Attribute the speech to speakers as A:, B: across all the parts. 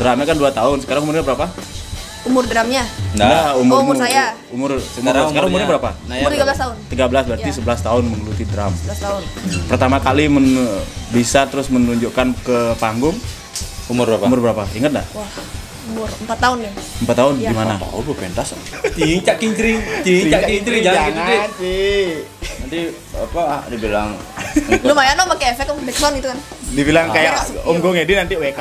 A: Drumnya kan 2 tahun. Sekarang umurnya berapa?
B: Umur drumnya?
A: Nah, umur
B: saya.
A: Sekarang umurnya berapa?
B: Umur 13 tahun.
A: 13 berarti
B: Ya.
A: 11 tahun menggeluti drum.
B: 11 tahun.
A: Pertama kali bisa terus menunjukkan ke panggung
C: Umur berapa?
A: umur berapa? Ingat enggak?
B: Wah, umur 4 tahun ya.
A: 4 tahun
B: Ya.
A: di mana?
C: Oh, lu pentas. Cincak kincring, jangan gitu deh.
A: sih.
C: Nanti apa dibilang
B: Lumayan dong pakai efek backsound itu kan.
A: Dibilang kayak
B: Iya.
A: Om Gong Edi nanti WK.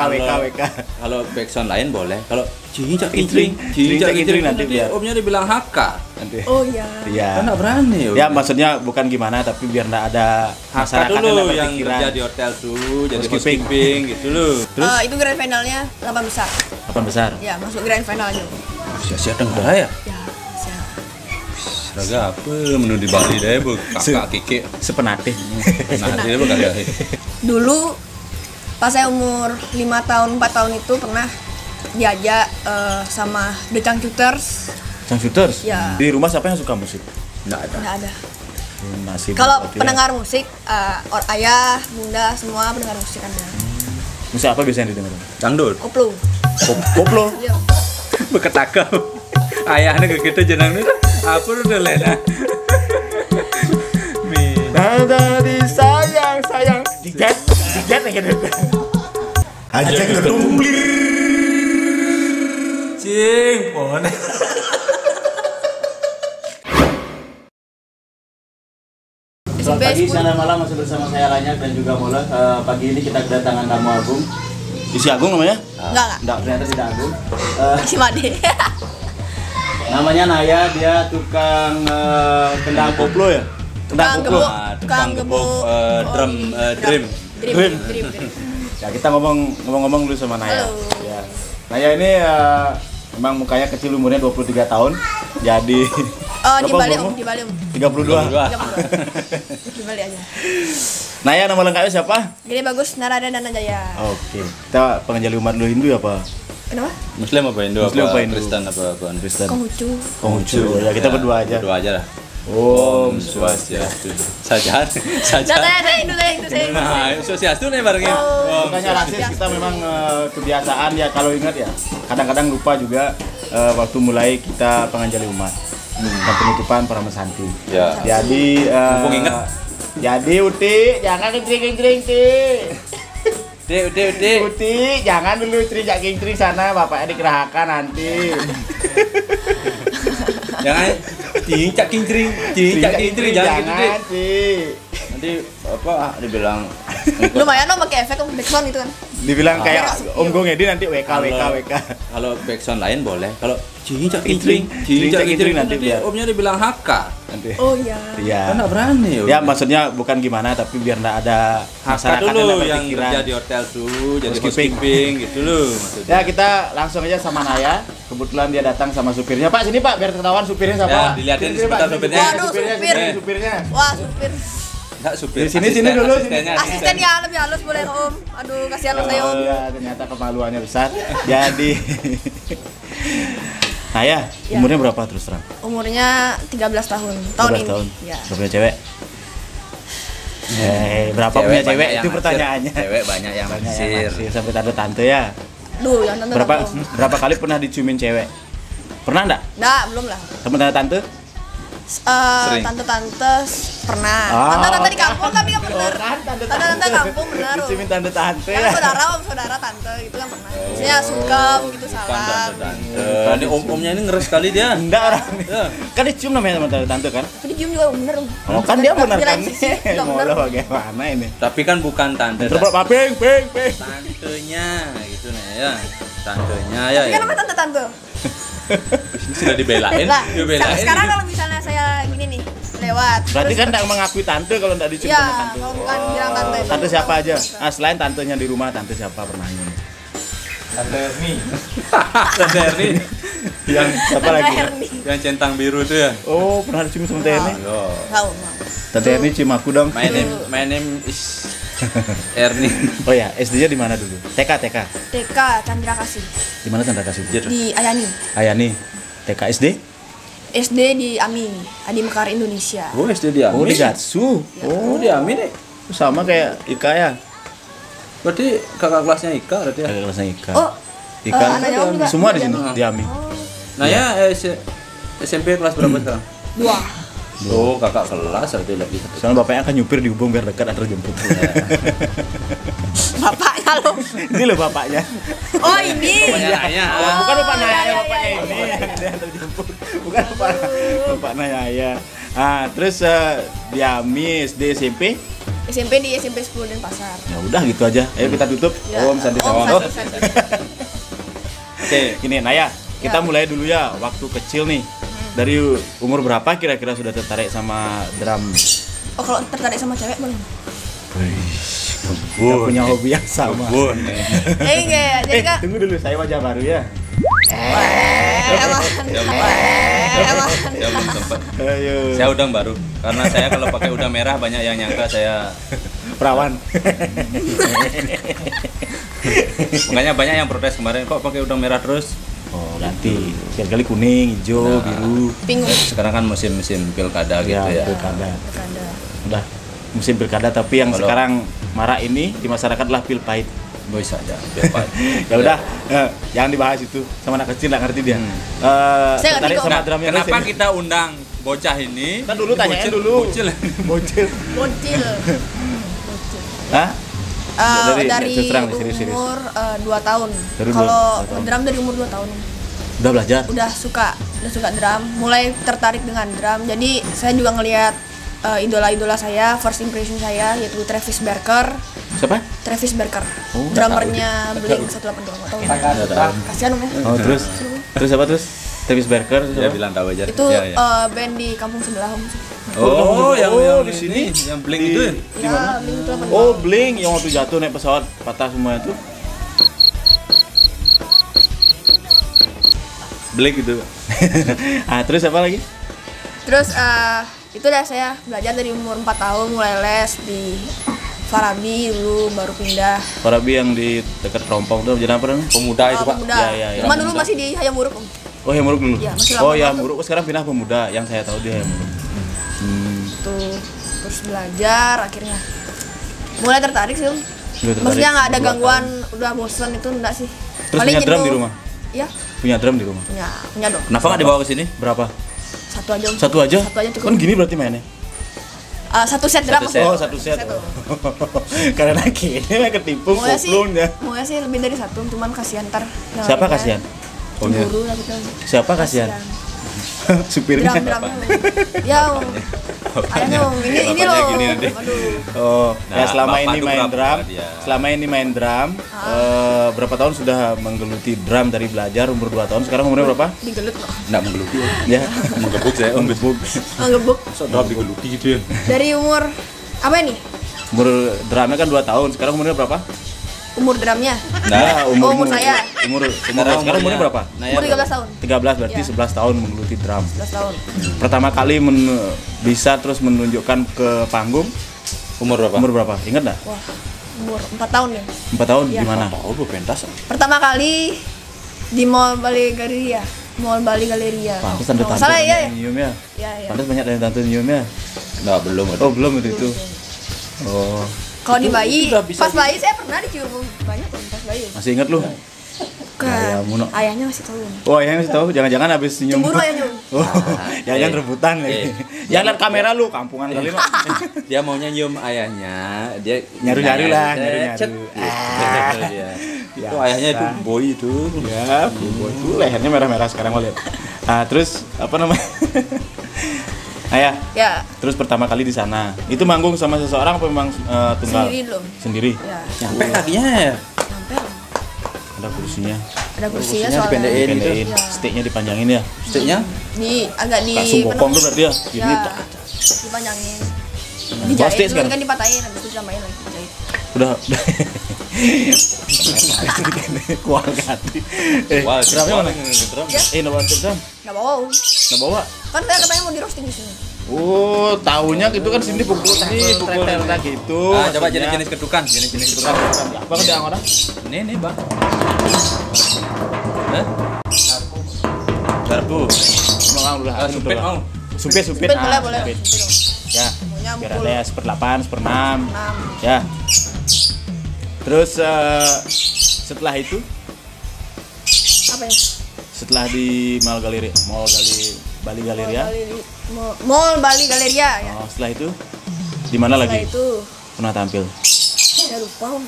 C: kalau backsound lain boleh. Kalau cincak
A: Kincring,
C: kincring
A: nanti biar
C: omnya dibilang HK.
A: nanti.
B: Oh iya.
A: Iya.
C: Kan enggak berani
A: Ya maksudnya bukan gimana tapi biar enggak ada
C: HK
A: masyarakat
C: dulu
A: yang
C: yang
A: berpikiran.
C: kerja di hotel tuh, jadi
A: Housekeeping.
C: housekeeping gitu loh.
A: Terus
B: Itu grand finalnya 8 besar.
A: 8 besar.
B: Ya, masuk grand final aja.
C: Sia-sia dengar ya.
B: Ya, bisa.
C: Raga apa menu di Bali deh bu kakak kiki.
A: Sepenatih.
C: Nah dia bu kagak.
B: Dulu pas saya umur 5 tahun, 4 tahun itu pernah diajak sama The Changcuters.
A: Shooters.
B: Ya.
A: Di rumah siapa yang suka musik?
C: Nggak ada.
B: Nggak ada.
A: Nasib.
B: Kalau
A: berarti ya.
B: pendengar musik, ayah, bunda, semua pendengar musik ada.
A: Musik apa biasanya didengar?
C: Dangdut.
B: Koplo.
A: Koplo.
B: Iya.
C: Beketakau. Ayahnya ke kita jenang nih. Apa udah lena.
A: Dari sayang dijet nih gitu. Aja ketumblir.
C: Cing, pohon.
A: Selamat pagi, siang malam masih bersama saya Lanyak dan juga Mola. Pagi ini kita kedatangan tamu Agung. Isi Agung namanya?
B: Enggak.
A: Enggak, ternyata tidak Agung.
B: Si Made.
A: Namanya Naya, dia tukang kendang koplo ya?
B: Tukang gebuk.
C: Tukang gebuk drum.
B: Dream.
A: Ya kita ngomong dulu sama Naya.
B: Halo.
A: Ya. Naya ini memang mukanya kecil, umurnya 23 tahun. Jadi
B: Di Bali
A: berapa
B: Om, di Bali Om.
A: 32.
B: 32. Di Bali aja.
A: Naya, nama lengkapnya siapa?
B: Gede Bagus Narada Danajaya.
A: Oke. Kita pengenjali umat lu Hindu apa?
B: Kenapa?
C: Muslim apa Indo?
A: Muslim apa Hindu?
C: Kristen apa?
A: Kristen.
B: Konghucu.
A: Konghucu. Ya kita berdua aja.
C: Berdua aja lah.
A: Om
C: Swastiastu. Saja.
B: Saya Hindu.
C: Nah, Swastiastu nih barengnya.
A: Bukannya rasis, kita memang kebiasaan ya, kalau ingat ya. Kadang-kadang lupa juga waktu mulai kita penganjali umat dan penutupan para mesanti.
C: Ya.
A: Jadi
C: Mumpung ingat.
A: Jadi Uti, jangan kencring-kencring Ti.
C: Udah.
A: Uti, jangan dulu kencring sana, bapaknya dikerahkan nanti.
C: Jangan cincak kincring, jangan gitu deh.
A: Ti.
C: Nanti apa dibilang
B: Lumayan dong pakai efek backsound itu kan.
A: Dibilang kayak Om Gong Edi nanti WK.
C: Kalau backsound lain boleh. Kalau cincak
A: Kincring
C: nanti
A: nanti biar
C: omnya dibilang HK.
A: nanti.
B: Oh iya.
A: Iya.
C: Kan enggak berani.
A: Ya maksudnya bukan gimana tapi biar enggak ada
C: HK
A: masyarakat
C: dulu yang
A: berpikiran.
C: kerja di hotel tuh, jadi
A: Housekeeping.
C: housekeeping gitu loh maksudnya.
A: Ya kita langsung aja sama Naya. Kebetulan dia datang sama supirnya. Pak sini Pak, biar ketahuan supirnya siapa.
C: Ya, dilihatin
A: Sini,
C: sebentar
A: Pak.
C: supirnya.
B: Waduh, supir.
A: Supirnya.
B: Wah, supir.
C: Enggak supir.
A: Di sini dulu,
C: Asistennya.
B: Asisten ya lebih halus boleh Om. Aduh, kasihan loh saya Om.
A: Ya, ternyata kemaluannya besar. Jadi Naya,
B: Ya.
A: umurnya berapa terus terang?
B: Umurnya 13 tahun. Tahun
A: 12
B: ini.
A: tahun.
B: Ya.
A: Udah punya cewek? Berapa punya cewek?
C: banyak yang
A: Itu
C: naksir.
A: pertanyaannya.
C: Cewek banyak yang
A: Banyak yang
C: naksir.
A: naksir, sampai tante-tante ya.
B: Duh, yang tante
A: Berapa kali pernah diciumin cewek? Pernah enggak?
B: Nah, belum lah.
A: Sama tante-tante?
C: Sering.
B: Tante-tante pernah.
A: Ah.
B: Tante-tante di kampung tapi kan bener.
A: Kan
B: Tante-tante kampung bener. Om.
A: Diciumin tante-tante
B: Kan
A: ya.
B: saudara tante itu kan pernah. Maksudnya sungkem gitu salam.
C: Ini om-omnya ini ngeres sekali dia.
A: Enggak orang.
C: Ya.
A: Kan dicium namanya sama tante kan?
B: Tapi dicium juga bener. Om.
A: Oh kan dia benar
B: Di
A: kan?
B: lain sisi juga bener.
A: Mau bagaimana ini?
C: Tapi kan bukan tante.
A: Terus ping.
C: Tantenya gitu nih ya. Tantenya ya.
B: Tapi kan namanya tante-tante.
C: Ini sudah dibelain.
B: Lah,
C: Dibelain.
B: sekarang kalau misalnya saya gini nih lewat.
A: Berarti
B: terus-
A: kan enggak mengakui tante kalau enggak dicium
B: Iya,
A: sama tante.
B: kalau bukan bilang tante itu.
A: Tante siapa aja? Ah, selain tantenya di rumah, tante siapa pernah ini?
C: Tante Erni. Yang
A: Siapa lagi?
B: Erni.
C: yang centang biru tuh ya.
A: Oh, pernah dicium sama Tante Erni?
C: Yo.
B: Tahu.
A: Tante Erni cium aku dong.
C: My name is Erni.
A: Oh ya, SD-nya di mana dulu? TK.
B: TK Chandra Kasih
A: Di mana Chandra Kasih?
B: di Ayani.
A: Ayani. TK SD?
B: SD di AMI, Adi Mekar Indonesia.
C: Oh, SD dia.
A: Oh, di Gatsu.
C: Oh, dia Amin nih.
A: Sama kayak Ika ya.
C: Berarti kakak kelasnya Ika berarti ya.
A: Kakak kelasnya Ika.
B: Oh, Anaknya Om juga.
A: Semua di sini diami.
C: Nah ya SMP kelas berapa sekarang?
B: 2.
C: Oh, kakak kelas berarti lagi.
A: Soalnya bapaknya akan nyupir di Ubung biar dekat antar jemput.
B: Bapaknya lo.
A: Ini loh bapaknya.
B: Oh ini.
C: Ayah.
A: Bukan bapak Naya, bapaknya ini. Dia antar jemput. Bukan bapak Naya. Ah, terus diami SD SMP.
B: SMP di SMP 10 Denpasar.
A: Ya udah gitu aja. Ayo kita tutup.
B: Ya.
A: Om Santi
B: Om
A: Sawang.
B: Santi.
A: Oke, ini Naya. Kita
B: Ya.
A: mulai dulu ya. Waktu kecil nih. Dari umur berapa kira-kira sudah tertarik sama drum?
B: Oh kalau tertarik sama cewek boleh?
A: Kita punya hobi yang sama.
B: Enggak, jadi Kak.
A: Tunggu dulu, saya wajah baru ya.
B: Emang.
C: Saya belum sempat.
A: Ayo.
C: Saya udang baru. Karena saya kalau pakai udang merah banyak yang nyangka saya
A: Perawan.
C: makanya banyak yang protes kemarin kok pakai udang merah terus.
A: Oh, ganti. Sekali kuning, hijau,
C: Nah.
A: biru.
B: Bingung.
C: Sekarang kan musim-musim pilkada gitu ya.
A: Pilkada.
B: Bercanda.
A: Udah musim pilkada, tapi yang
C: Kalau-
A: sekarang marak ini di masyarakat adalah pil pahit.
C: Bisa aja. biar Pak.
A: Ya udah, jangan dibahas itu. Sama anak kecil nggak ngerti dia.
B: Saya
A: Tertarik
B: ngerti kok.
A: sama
C: Nah,
A: drum yang
C: kenapa
A: lain?
C: kita undang bocah ini?
A: Kan dulu tanyain
C: Bocil-
A: dulu.
C: Bocil.
A: Bocil.
B: Bocil.
A: Hah? Dari-
B: Dari
A: terus terang, serius.
B: umur 2 tahun.
A: Dari
B: Kalau
A: 2 tahun.
B: drum dari umur 2 tahun.
A: Udah belajar?
B: Udah suka drum, mulai tertarik dengan drum. Jadi saya juga ngelihat idola-idola saya, first impression saya yaitu Travis Barker.
A: Siapa?
B: Travis Barker.
A: Oh,
B: drummernya Blink 182. Nggak tahu. Kasihan Om ya.
A: Oh, terus apa terus? Travis Barker terus
C: Dia
A: apa?
C: bilang tahu aja.
B: Itu
C: Ya, ya.
B: band di kampung sebelah Om.
C: Oh, yang
A: di
C: ini,
A: sini?
C: yang Blink
A: Di-
C: itu. Ya?
A: Di mana?
B: Ya, Blink 182.
A: Oh, Blink yang waktu jatuh naik pesawat patah semua itu. Blink itu. Ah, terus apa lagi?
B: Terus itu dah saya belajar dari umur 4 tahun mulai les di Farabi dulu baru pindah.
A: Parabi yang di dekat Rompong tuh jadi apa namanya?
C: Pemuda itu, Pak.
B: Pemuda.
A: Ya.
B: Cuma dulu masih di Hayam Buruk Om.
A: Oh, yang Muruk dulu.
B: Iya, masih
A: Oh,
B: lama
A: ya
B: banget.
A: Muruk sekarang pindah Pemuda yang saya tahu dia yang Muruk.
B: Tuh terus belajar akhirnya mulai tertarik sih Om.
A: Udah tertarik.
B: Maksudnya nggak ada
A: 2
B: gangguan, udah bosen itu enggak sih.
A: Terus punya drum
B: jenuh.
A: di rumah?
B: Iya,
A: Punya drum di rumah.
B: punya dong.
C: Kenapa nggak dibawa ke sini?
A: Berapa?
B: Satu aja Om.
A: Satu aja?
B: Satu aja cukup.
A: Kan gini berarti mainnya.
B: Satu set drum.
C: Satu set.
A: Oh, satu set.
B: Satu.
A: Karena kini ketipu
B: Maunya sih,
A: kuplung ya.
B: maunya sih lebih dari satu, cuman kasihan ntar. yang
A: Siapa
B: lainnya.
A: kasihan?
B: Guru lah gitu.
A: Siapa kasihan? Supirnya.
B: Drum. Ya Om. Ayahnya Om, ini
C: Bapaknya
B: loh.
C: gini nanti.
B: Aduh.
A: Oh, ya
C: Nah,
A: selama
C: Bapak
A: ini
C: tuh
A: main
C: berapa
A: drum,
C: dia?
A: selama ini main drum, berapa tahun sudah menggeluti drum dari belajar umur 2 tahun, sekarang umurnya berapa?
B: Digelut loh.
C: Nggak menggeluti.
A: Ya,
C: Menggebuk saya.
A: menggebuk.
B: Ngebuk.
C: Sudah digeluti gitu ya.
B: Dari umur apa ini?
A: Umur drumnya kan 2 tahun, sekarang umurnya berapa?
B: Umur drumnya.
A: Nah,
B: umur saya.
A: Sekarang umurnya berapa?
C: Naya
B: Umur 13 tahun.
A: 13 berarti
B: Ya.
A: 11 tahun menggeluti drum.
B: 11 tahun.
A: Pertama kali bisa terus menunjukkan ke panggung
C: Umur berapa?
A: umur berapa? Ingat enggak?
B: Wah, umur 4 tahun ya.
A: 4 tahun
B: Iya.
A: di mana?
C: Oh, lu pentas.
B: Pertama kali di Mall Bali Galeria. Mall Bali Galeria.
A: Pantes
B: Kalau
A: tante-tante
B: nggak salah ya.
A: nyium ya.
B: Ya, ya.
A: Pantes banyak tante nyium ya.
C: Nggak, belum.
A: Oh, belum itu. Oh,
B: Kalau di bayi,
C: udah bisa
B: pas bayi saya pernah dicium banyak tuh pas bayi.
A: masih ingat lu?
B: Bukan.
A: Ya, Muno.
B: Ayahnya masih tahu.
A: Oh, ayahnya masih tahu. Jangan-jangan habis nyium.
B: Cemburu ayahnya.
A: Oh, jangan rebutan lagi. Jangan lihat kamera lu, kampungan kali lu.
C: Dia maunya nyium ayahnya, dia
A: Nyaru-nyaru lah,
C: Cet.
A: nyaru-nyaru.
C: Dia.
A: Ya,
C: Itu ayahnya itu boy itu.
A: Ya, itu lehernya merah-merah sekarang mau lihat. Nah, terus apa namanya? Ayah,
B: Ya,
A: terus pertama kali di sana. Itu manggung sama seseorang apa memang tunggal?
B: sendiri belum.
A: Sendiri.
B: Ya,
C: Nyampe kakinya ya.
B: sampai
A: Ada kursinya.
B: ada kursinya
C: Kursinya
B: soalnya.
C: dipendekin.
A: Pendekin,
B: Ya.
A: sticknya dipanjangin ya.
C: Sticknya
B: Agak di
A: Kayak sumokong tuh berarti ya. Gini.
B: Ya,
A: tak.
B: dipanjangin.
A: Bawa
B: Dijahit
A: stick
B: dulu
A: sekarang?
B: kan dipatahin habis itu ditambahin lagi dijahit.
A: Udah. Kual ganti.
C: Wah,
A: Drumnya mana?
C: drum.
A: Nawa drum.
B: Nggak bawa.
A: Nah, bawa.
B: Kan saya katanya mau di roasting di sini.
A: Oh, tahunya gitu kan sini pukul rata gitu.
C: Ah, coba
A: maksudnya.
C: jenis-jenis ketukan, jenis-jenis ketukan.
A: Apa kerjaan orang?
C: Ini, Bang. Hah? Garpu.
A: Mau udah
C: Sumpit mau.
A: Sumpit.
B: Sumpit boleh, boleh.
A: Sumpit.
B: Sumpit dong.
A: Ya.
B: Maunya
A: Biar
B: mukul.
A: ada 1/8, 1/6.
B: 6.
A: Ya. Terus setelah itu
B: Apanya?
A: Setelah di Bali Galeria.
B: Mall Bali Galeria ya.
A: Oh, setelah itu di mana
B: Setelah
A: lagi
B: itu
A: pernah tampil?
B: saya lupa Om.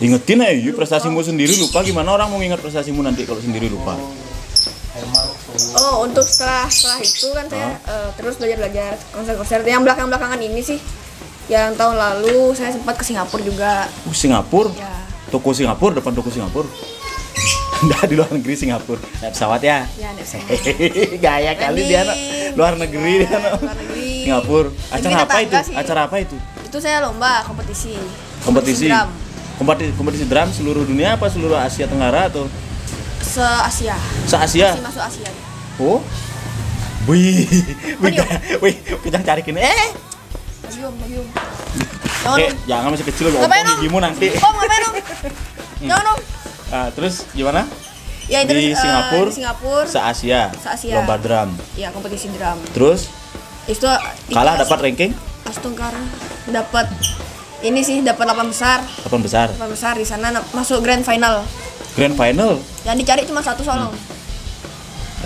A: Ingetin aja prestasimu sendiri lupa, gimana orang mau ingat prestasimu nanti kalau sendiri lupa?
B: Oh, untuk setelah itu kan saya terus belajar konser-konser yang belakangan ini sih. Yang tahun lalu saya sempat ke Singapura juga.
A: Singapura?
B: Ya.
A: Toko Singapura, depan toko Singapura. Nggak, di luar negeri Singapura. Naik pesawat ya?
B: Ya, ada saya.
A: Gaya kali dia anak luar negeri dia anak.
B: Luar negeri.
A: Singapura. Acara
B: Negeri
A: apa itu?
B: tetangga sih.
A: Acara apa itu?
B: Itu saya lomba kompetisi.
A: Kompetisi.
B: drum.
A: Kompetisi drum seluruh dunia apa seluruh Asia Tenggara atau
B: Se-Asia.
A: se-Asia?
B: Masih masuk Asia.
A: Oh. Wih,
B: Mario.
A: wih, kita cari kini.
B: Bagi Om. Jangan
A: Oke,
B: Om.
A: jangan masih kecil loh,
B: Ngapain, Om?
A: gigimu nanti.
B: Om, ngapain Om? Jangan Om.
A: Nah, terus gimana?
B: Ya, terus,
A: Di Singapura,
B: di Singapura.
A: Se-Asia,
B: Se-Asia.
A: lomba drum.
B: Ya, kompetisi drum.
A: Terus
B: Itu
A: kalah dapat ranking
B: Astungkara dapat ini sih dapat 8 besar.
A: 8 besar.
B: 8 besar di sana masuk grand final.
A: Grand final.
B: Yang dicari cuma satu soalnya.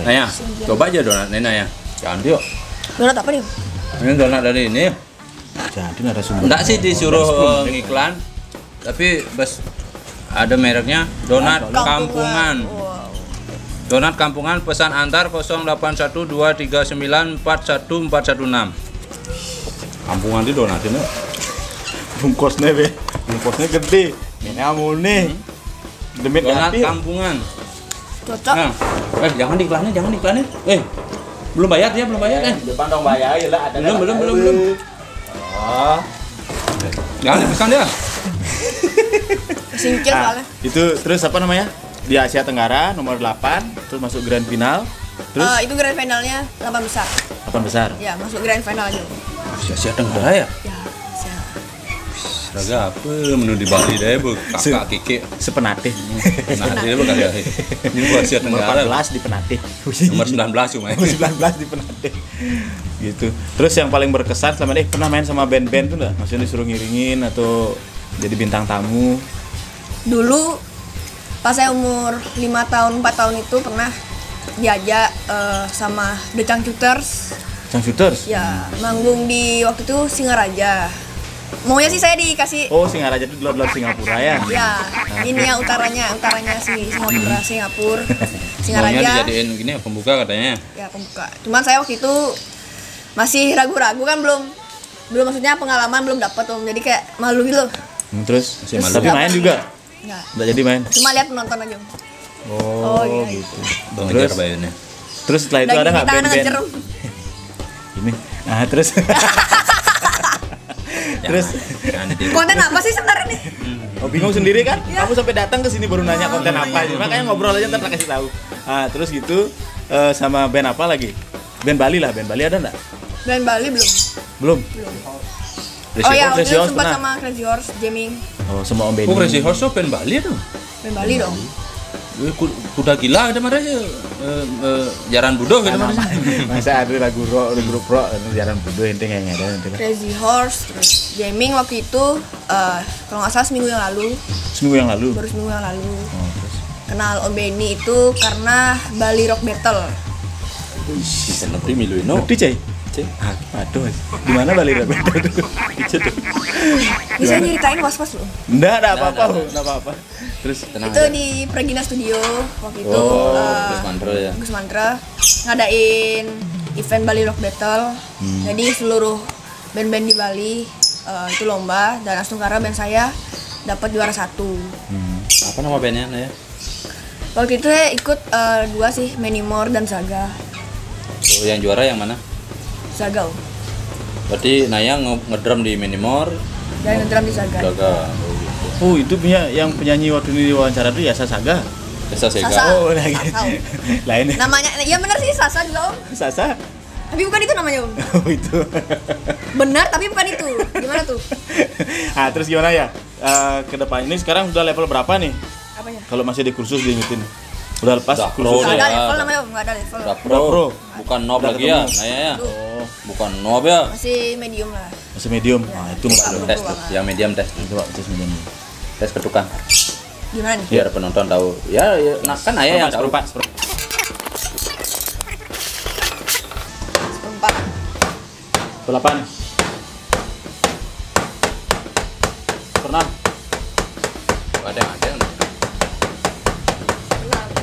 C: Naya, coba aja donat ini Naya. Jangan yuk.
B: Donat apa nih?
C: Ini donat dari ini.
A: Jadi narasumber.
C: Enggak sih disuruh ngiklan, tapi bes ada mereknya donat kampungan.
B: Wow.
C: Donat kampungan pesan antar 081239414416. Kampungan itu donat ini.
A: Bungkusnya be, bungkusnya gede. Ini amune. Demi
C: Donat
A: hati.
C: kampungan.
B: Cocok.
C: Nah, jangan diiklanin, belum bayar dia, belum bayar
A: Depan dong bayar ya lah ada.
C: Belum.
A: Oh.
C: Jangan dipesan dia.
B: Singkir soalnya.
A: Itu terus apa namanya? Di Asia Tenggara nomor 8, terus masuk grand final. Terus
B: Itu grand finalnya 8 besar.
A: 8 besar.
B: Ya, masuk grand final aja.
C: Asia Tenggara ya?
B: Ya, siap.
C: Raga apa menu di Bali deh bu kakak kiki.
A: Sepenatih.
C: Nah dia kali ya. Ini buat Asia
A: Nomor
C: Tenggara.
A: 14 di Penatih.
C: Nomor 19 cuma.
A: Nomor 19 di Penatih. Gitu. Terus yang paling berkesan selama ini pernah main sama band-band tuh enggak? Maksudnya disuruh ngiringin atau jadi bintang tamu?
B: Dulu pas saya umur 5 tahun, 4 tahun itu pernah diajak sama The Changcuters.
A: Shooters?
B: Ya, manggung di waktu itu Singaraja. Maunya sih saya dikasih
A: Oh, Singaraja itu di luar Singapura ya?
B: ya, ini yang utaranya si Singapura,
C: Maunya
B: Singaraja.
C: dijadiin gini pembuka katanya.
B: Ya, pembuka. Cuman saya waktu itu masih ragu-ragu kan belum maksudnya pengalaman belum dapat Om. Jadi kayak malu gitu loh.
A: Terus
C: Masih malu.
A: tapi main juga?
B: Enggak.
A: Enggak jadi main?
B: Cuma lihat penonton aja Om.
A: Oh,
B: iya.
A: gitu.
C: Bang
A: Terus?
C: ngejar bayarnya.
A: Terus setelah itu ada nggak
B: tangan
A: band-band?
B: ngejer, Om.
A: Ini. Nah, terus terus
C: Jangan ditiru.
B: Konten apa sih sebenarnya nih?
A: oh, bingung sendiri kan?
B: Iya.
A: Kamu sampai datang ke sini baru nanya konten apa. Makanya ngobrol aja ntar tak kasih tahu. Nah, terus gitu sama band apa lagi? Band Bali lah, band Bali ada enggak?
B: Band Bali belum.
A: Belum.
B: Oh ya,
A: Crazy
B: waktu itu
A: Horse
B: sempat
A: pernah?
B: sama Crazy Horse jamming.
A: Oh, sama Om Benny.
C: Oh Crazy Horse tuh band Bali tuh.
B: Band Bali dong.
C: Kuda gila ada mana sih? Jaran budo gitu mana sih?
A: Masa ada lagu rock, grup rock, jarang bodoh ente yang ada nanti lah.
B: Crazy Horse terus jamming waktu itu kalau nggak salah seminggu yang lalu,
A: Seminggu yang lalu.
B: baru seminggu yang lalu.
A: Oh, terus.
B: Kenal Om Benny itu karena Bali Rock Battle.
C: Bisa ngerti Miluino.
A: Ngerti, Cai? Aduh, di mana Bali Rock Battle tuh? Itu tuh.
B: Bisa nyeritain was-was loh.
A: Enggak apa-apa, enggak apa-apa. Terus
C: Tenang
B: Itu
C: aja.
B: di Pregina Studio waktu itu.
A: Oh,
C: Terus mantra ya.
B: Gus Mantra ngadain event Bali Rock Battle. Jadi seluruh band-band di Bali itu lomba dan Astungkara band saya dapat juara 1.
C: Apa nama bandnya ya?
B: Waktu itu saya ikut 2 sih, Manimore dan Zaga.
C: Oh, yang juara yang mana?
B: Zaga Om.
C: Berarti Naya ngedrum di Minimor,
B: Dan ngedrum di Zaga.
C: Gaga.
A: oh, itu punya yang penyanyi waktu ini diwawancara tuh ya Saga.
C: Desa Sega.
B: Sasa.
A: Oh, lagi.
B: Tahu.
A: Lain.
B: Namanya, ya benar sih Sasa juga Om.
A: Sasa.
B: Tapi bukan itu namanya Om.
A: Oh, itu.
B: Benar tapi bukan itu. Gimana tuh?
A: Ah, terus gimana ya? Ke depan ini sekarang udah level berapa nih?
B: Apanya?
A: Kalau masih di kursus diingetin. Udah lepas
C: Udah
A: kursus.
C: pro
B: Nggak
C: deh.
B: ada
C: ya.
B: level namanya Om, nggak ada level.
C: Udah
A: Udah pro.
C: Bukan nob
A: Udah
C: lagi ya,
A: ketemu.
C: Naya ya.
A: Oh,
C: Bukan nob ya.
B: Masih medium lah.
A: masih medium. Nah, itu enggak dong.
C: Tes tuh, yang medium tes.
A: Coba tes medium.
C: Tes ketukan.
B: Gimana nih?
C: Biar penonton tahu. Ya, nah, kan ayah yang tahu.
B: Seperempat.
A: Delapan. Pernah.
C: Ada yang ada.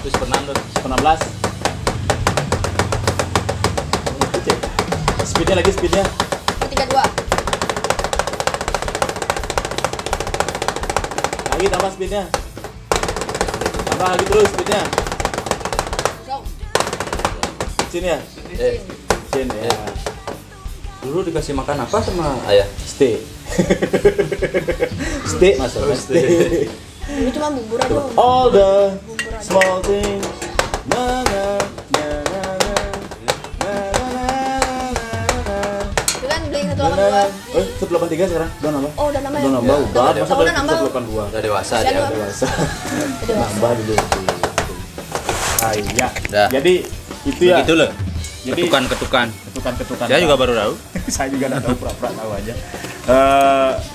C: Terus pernah tuh.
A: 16. Speednya lagi, speednya.
B: 32.
A: Lagi tambah speednya. Tambah lagi terus speednya. Sini ya. Sini ya.
C: Dulu dikasih makan apa sama ayah?
A: Stay. Stay masuk. Stay.
B: Ini cuma bubur aja.
A: All the small things. Na na na na na. Na na na na.
B: Itu kan beli 182.
A: 183 sekarang. Udah nambah.
B: Oh, udah nambah ya?
A: Udah nambah. Udah. Masa
B: Oh, udah nambah.
A: 182.
C: Udah dewasa
B: Usia
C: dia.
B: dua.
A: Dewasa.
B: Udah
A: Nambah dulu. Iya.
C: Dah.
A: Jadi itu ya.
C: Begitu loh.
A: Jadi-
C: Ketukan-ketukan.
A: Ketukan-ketukan.
C: Saya juga baru tahu.
A: Saya juga nggak tahu, pura-pura tahu aja.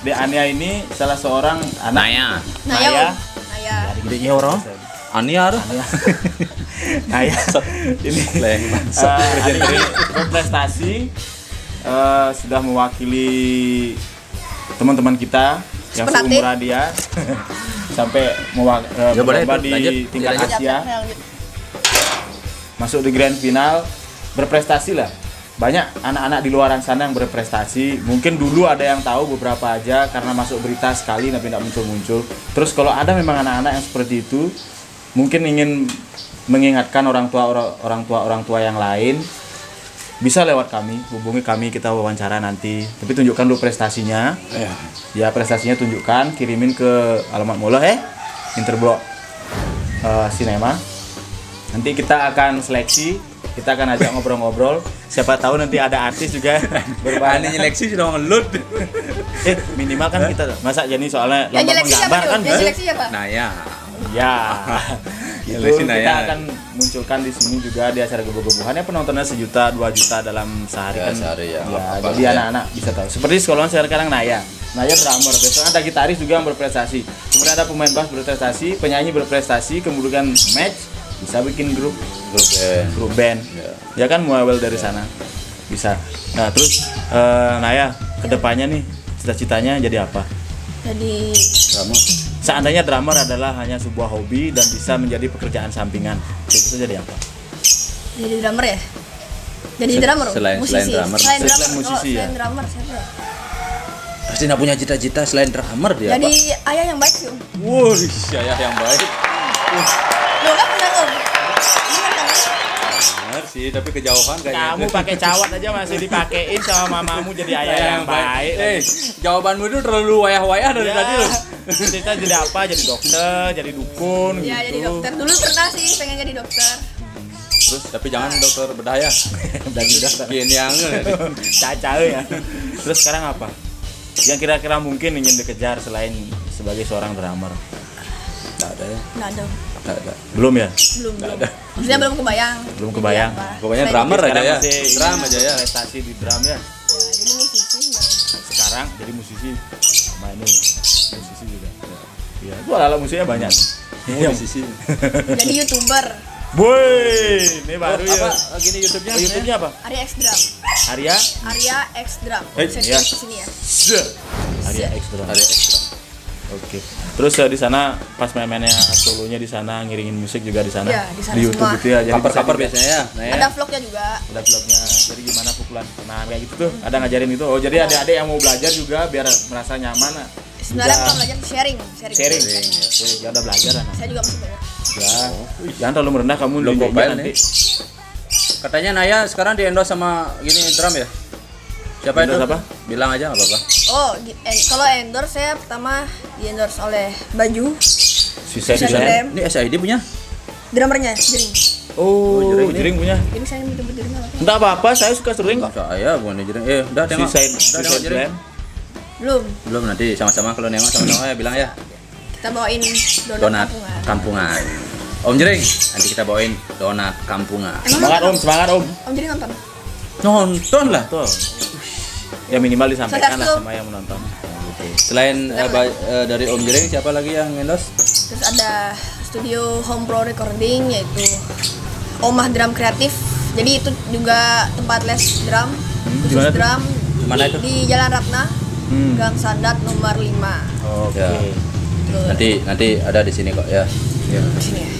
A: De Ania ini salah seorang anak
C: Naya.
B: Naya.
A: Naya.
B: Om. Naya.
C: Gedenya orang. Ania tuh.
A: Naya ini
C: Leng.
A: Ania ini berprestasi, sudah mewakili teman-teman kita yang
B: Sepenate.
A: seumuran dia sampai
C: Ya, boleh,
A: berlomba di
C: lanjut.
A: tingkat
C: Lanjut.
A: Asia, masuk di grand final, berprestasi lah. Banyak anak-anak di luaran sana yang berprestasi. Mungkin dulu ada yang tahu, beberapa aja karena masuk berita sekali tapi tidak muncul-muncul. Terus kalau ada memang anak-anak yang seperti itu, mungkin ingin mengingatkan orang tua yang lain, bisa lewat kami, hubungi kami, kita wawancara nanti. Tapi tunjukkan dulu prestasinya. Ya prestasinya tunjukkan, kirimin ke alamat Mola Interblok Cinema. Nanti kita akan seleksi, kita akan ajak ngobrol-ngobrol. Siapa tahu nanti ada artis juga berbahan.
C: Ani nyeleksi sudah ngelut.
A: Minimal kan kita masa jadi soalnya
B: Yang
A: lomba
B: seleksi siapa
A: menggambar
B: tuh?
A: kan.
B: Yang seleksi siapa?
C: Naya.
A: Ya. Itu
C: Seleksi
A: kita
C: Naya.
A: akan munculkan di sini juga di acara gebu-gebuhannya, penontonnya 1 juta 2 juta dalam sehari
C: Ya,
A: kan.
C: sehari ya. Apa-apa
A: Jadi
C: ya.
A: anak-anak bisa tahu. Seperti sekolah sekarang Naya. Naya drummer, biasanya ada gitaris juga yang berprestasi. Kemudian ada pemain bass berprestasi, penyanyi berprestasi, kemudian match bisa bikin grup band. Ya kan muawel dari sana. Bisa. Nah, terus Naya kedepannya nih cita-citanya jadi apa?
B: Jadi
C: Kamu
A: Seandainya drummer adalah hanya sebuah hobi dan bisa menjadi pekerjaan sampingan, itu jadi apa?
B: jadi drummer ya? Jadi drummer,
C: selain
B: musisi.
C: drummer.
A: Selain
B: Kalau
A: musisi ya?
B: Selain drummer siapa ya?
C: pasti nggak punya cita-cita selain drummer dia.
B: Jadi ayah yang baik sih Om.
C: Wah, ayah yang baik.
B: Lo kan benar Om. Benar kan?
C: Benar sih, tapi kejauhan kayaknya.
A: Kamu pakai cawat aja masih dipakein sama mamamu jadi ayah yang baik.
C: Jawabanmu itu terlalu wayah-wayah dari tadi loh.
A: Kita jadi apa? Jadi dokter, jadi dukun
B: Ya
A: gitu.
B: jadi dokter. Dulu pernah sih pengen jadi dokter.
C: Terus tapi jangan dokter bedah ya.
A: Dan udah
C: Gini yang
A: caca ya. Terus sekarang apa? Yang kira-kira mungkin ingin dikejar selain sebagai seorang drummer?
C: nggak ada ya.
B: Nggak ada.
C: Nggak ada.
A: Belum ya?
B: Belum. Maksudnya belum kebayang.
A: Belum kebayang.
B: Jadi apa.
C: Pokoknya
B: Selain
C: drummer
B: itu,
C: aja
A: Sekarang
C: ya.
A: masih
C: Drum aja ya.
A: prestasi di drum ya.
B: ya, jadi musisi sebenarnya.
A: Sekarang jadi musisi sama ini musisi juga. Iya, itu alat musiknya banyak.
C: Iya, musisi.
B: Jadi YouTuber.
A: Boy, ini baru ya.
C: Apa gini YouTube-nya?
A: Oh, YouTube-nya apa?
B: Arya X Drum.
A: Arya
B: Arya X Drum. Saya
A: iya.
B: tulis di sini ya.
A: Arya X Drum.
C: Ada ekstra.
A: Oke. Terus di sana pas main-mainnya solonya di sana, ngiringin musik juga di sana.
B: Iya, di sana
A: YouTube
B: semua.
A: gitu ya. Jadi
C: Cover-cover
A: bisa
C: biasanya ya. Nah, ya.
B: Ada vlognya juga.
A: ada vlognya. Jadi gimana pukulan tangan kayak gitu tuh. Ada ngajarin itu. Oh, jadi adik-adik yang mau belajar juga biar merasa nyaman.
B: Sebenarnya
A: juga
B: bukan belajar sharing.
A: sharing. Ya udah belajar anak.
B: Saya juga masih belajar.
A: Ya. Jangan terlalu merendah kamu
C: Belum
A: di
C: mobile
A: nanti.
C: nih. Katanya Naya sekarang di endorse sama gini drum ya? Siapa itu?
A: Endorse apa?
C: Bilang aja nggak apa-apa.
B: Oh, kalau endorse saya pertama di endorse oleh Baju,
A: Suicide
B: Suicide
A: Slam.
B: Slam.
C: Ini SID punya?
B: drummernya Jering.
A: Oh,
C: Jering
A: jering punya.
B: Jadi saya menyebut Jering apa?
A: Enggak apa-apa, saya suka sering kok.
C: Saya bukan di Jering. Udah tengok.
A: Suicide
C: Udah tengok Jering.
A: Slam.
B: Belum.
C: Belum, nanti sama-sama kalau nengok sama-sama ya bilang ya.
B: Kita bawain donat,
C: Donat
B: kampungan.
C: kampungan. Om Jering, nanti kita bawain donat kampungan.
A: Semangat Om, semangat Om.
B: Om Jering nonton.
C: Nonton lah.
A: Tuh. Ya minimal disampaikan lah
B: Sukses,
A: sama yang menonton.
C: Selain dari Om Jering siapa lagi yang endorse?
B: Terus ada studio home pro recording yaitu Omah Drum Kreatif. Jadi itu juga tempat les drum, khusus
A: Gimana tuh?
B: drum.
C: Mana itu?
B: Di Jalan Ratna, Gang Sandat nomor 5.
A: Oke.
C: Ya. Nanti ada di sini kok ya.
A: Ya.
B: Di sini ya.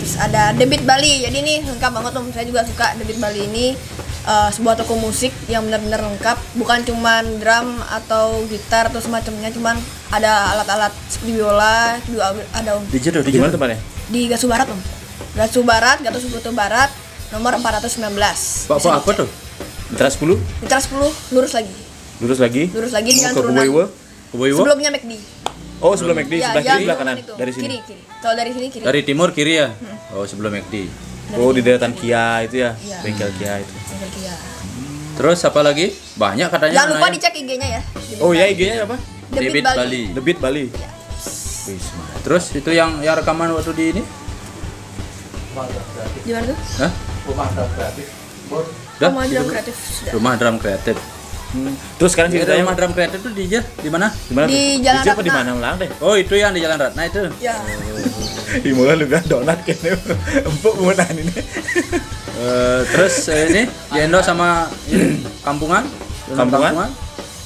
B: Terus ada The Beat Bali. Jadi ini lengkap banget Om. Saya juga suka The Beat Bali ini. Sebuah toko musik yang benar-benar lengkap, bukan cuman drum atau gitar atau semacamnya, cuman ada alat-alat seperti biola juga ada Om.
A: Di mana tempatnya?
B: Di Gasu Barat Om. Gasu Barat, Gatot Subroto Barat, nomor 419.
C: Pak apa tuh?
A: Mitra 10?
B: Mitra 10 lurus lagi.
A: Lurus lagi?
B: Lurus lagi di
A: Mau
B: jalan
A: ke
B: turunan.
A: Kebuywo?
B: Sebelumnya McD.
A: Oh, sebelum McD,
B: Ya,
A: sebelah
B: jalan
A: kiri, sebelah
B: turunan
A: kanan.
B: itu.
A: Dari sini.
B: Kiri. Kalau dari sini kiri.
C: Dari timur kiri ya? Oh, sebelum McD.
A: Oh, di deretan Kia itu ya?
B: Iya.
A: Bengkel Kia itu.
B: Iya.
C: Terus apa lagi? Banyak katanya.
B: Jangan lupa
C: anaknya.
B: dicek IG-nya ya.
A: Oh ya, IG-nya apa?
B: The Beat
C: Beat Bali.
A: The Beat Bali.
B: Ya.
A: Wih, semangat.
C: Terus itu yang rekaman waktu di ini?
B: Di mana tuh?
C: Hah?
A: Rumah kreatif.
C: Dah,
B: Rumah
C: itu
B: Drum
C: dulu.
B: Kreatif sudah.
C: Rumah drum kreatif.
A: Terus sekarang ceritanya
C: Rumah drum kreatif itu di mana?
A: di mana?
B: Di
A: tuh?
B: Jalan
A: Di apa di
B: Ratna.
A: mana ulang deh?
C: Oh, itu yang di Jalan Ratna itu.
B: Ya.
A: Di mulai lu kan donat kayaknya empuk menahan ini.
C: Terus ini diendorse sama ini, kampungan?
A: Kampungan?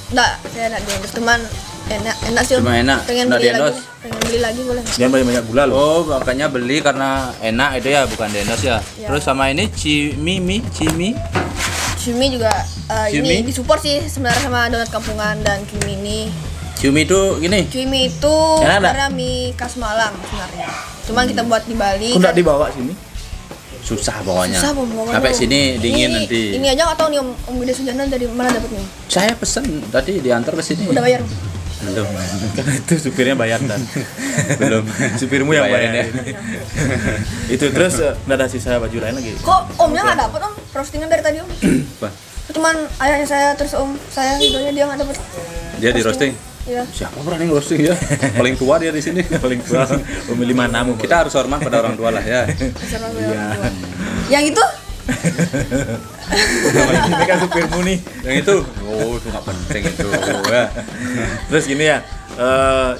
B: Enggak, saya enggak diendorse, teman enak sih Om.
C: Cuma enak,
B: Pengen
C: nggak
B: beli lagi.
C: di-endorse?
B: Pengen beli lagi boleh nggak?
A: Jangan banyak gula loh.
C: Oh, makanya beli karena enak itu ya, bukan diendorse ya.
B: Ya.
C: Terus sama ini Cimi.
B: Cumi juga
C: Cumi?
B: ini disupport sih sebenarnya sama Donat Kampungan dan Kimi ini.
C: Cumi itu gini.
B: Cumi itu
A: Enak nggak?
B: karena mie khas Malang sebenarnya. Cuman kita buat di Bali.
A: Kok enggak
B: kan
A: dibawa sini?
C: Susah pokoknya.
B: susah bawa.
C: Sampai sini dingin
B: ini,
C: nanti.
B: Ini aja nggak tahu nih Om Gede Sujana dari mana dapetnya.
C: Saya pesen tadi diantar ke sini.
B: Udah bayar.
C: Belum.
A: Karena itu supirnya bayar dan
C: Belum.
A: supirmu yang
C: Bayarin
A: bayar. Itu terus enggak ada sisa baju lain lagi.
B: Kok Omnya nggak dapet Om? Roastingan dari tadi Om.
C: Apa?
B: Cuman ayahnya saya terus Om saya videonya dia nggak dapet.
C: Dia di roasting.
B: Iya.
C: Siapa berani roasting ya? Paling tua dia di sini.
A: Paling tua pemilih manamu.
C: Kita harus hormat pada orang tua lah ya.
B: Iya. Yang itu
A: Ini kan supirmu nih.
C: Yang itu, oh itu nggak penting itu ya.
A: Terus gini ya,